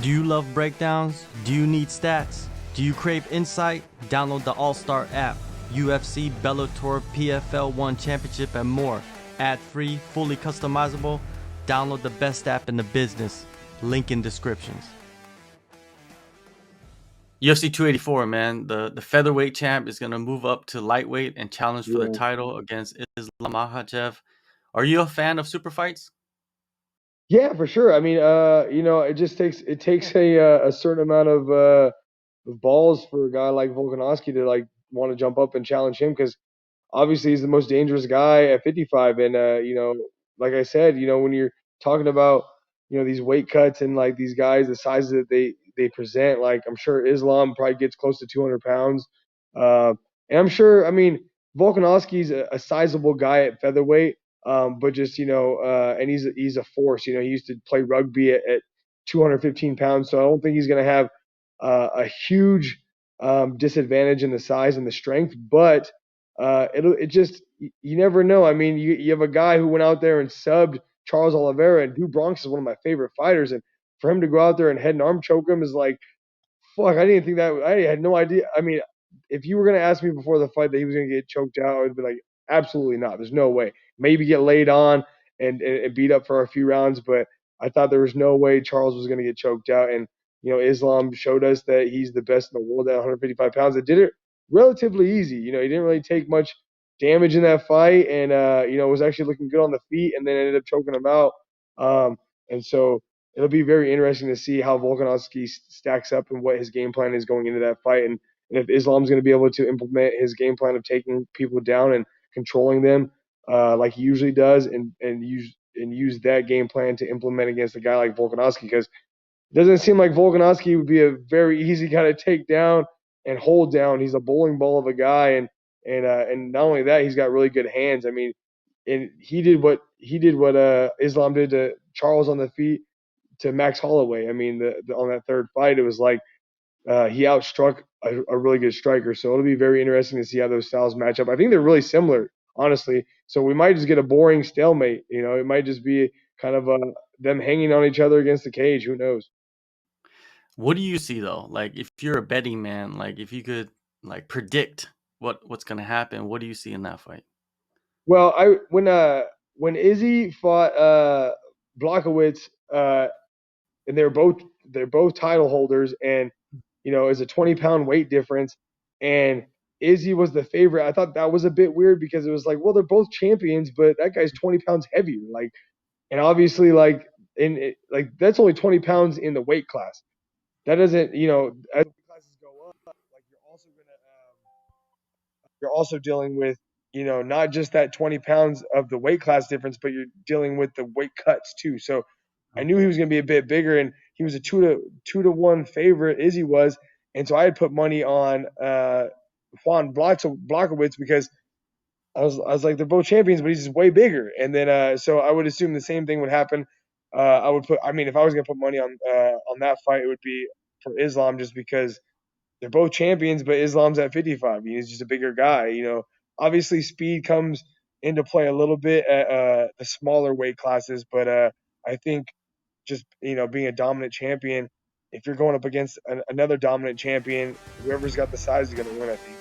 Do you love breakdowns? Do you need stats? Do you crave insight? Download the AllStar app. UFC, Bellator, PFL 1 Championship, and more. Ad-free, fully customizable. Download the best app in the business. Link in descriptions. UFC 284, man. The featherweight champ is going to move up to lightweight and challenge for the title against Islam Makhachev. Are you a fan of super fights? Yeah, for sure. I mean, it takes a certain amount of balls for a guy like Volkanovski to like want to jump up and challenge him because obviously he's the most dangerous guy at 55. And like I said, when you're talking about these weight cuts and like these guys, the sizes that they present, like I'm sure Islam probably gets close to 200 pounds, and I'm sure. I mean, Volkanovski's a sizable guy at featherweight. But just and he's a force. He used to play rugby at 215 pounds, so I don't think he's going to have a huge disadvantage in the size and the strength. But you never know. I mean, you have a guy who went out there and subbed Charles Oliveira, and Drew Bronx is one of my favorite fighters, and for him to go out there and head and arm choke him is like, fuck. I didn't think that. I had no idea. I mean, if you were going to ask me before the fight that he was going to get choked out, I would be like, absolutely not. There's no way. Maybe get laid on and beat up for a few rounds, but I thought there was no way Charles was going to get choked out. And Islam showed us that he's the best in the world at 155 pounds. It did it relatively easy. He didn't really take much damage in that fight, and was actually looking good on the feet, and then ended up choking him out. And so it'll be very interesting to see how Volkanovski stacks up and what his game plan is going into that fight, and if Islam's going to be able to implement his game plan of taking people down and controlling them like he usually does, and use that game plan to implement against a guy like Volkanovski, because it doesn't seem like Volkanovski would be a very easy guy to take down and hold down. He's a bowling ball of a guy, and not only that, he's got really good hands. I mean, and he did what Islam did to Charles on the feet to Max Holloway. I mean, on that third fight, it was like he outstruck a really good striker. So it'll be very interesting to see how those styles match up. I think they're really similar, honestly. So we might just get a boring stalemate. It might just be kind of them hanging on each other against the cage. Who knows? What do you see though? Like, if you're a betting man, like if you could like predict what's going to happen, what do you see in that fight? Well, when Izzy fought Blachowicz, and they're both title holders, and it's a 20-pound weight difference, and Izzy was the favorite. I thought that was a bit weird because it was like, well, they're both champions, but that guy's 20 pounds heavier. Like, and obviously, like like that's only 20 pounds in the weight class. That doesn't, as the classes go up, like you're also dealing with, not just that 20 pounds of the weight class difference, but you're dealing with the weight cuts too. So I knew he was going to be a bit bigger, and he was a 2-1 favorite. Izzy was, and so I had put money on Juan Blachowicz because I was like, they're both champions, but he's just way bigger. And then so I would assume the same thing would happen. I mean, if I was going to put money on that fight, it would be for Islam, just because they're both champions, but Islam's at 55. He's just a bigger guy. Obviously speed comes into play a little bit at the smaller weight classes, but I think just being a dominant champion, if you're going up against another dominant champion, whoever's got the size is going to win, I think.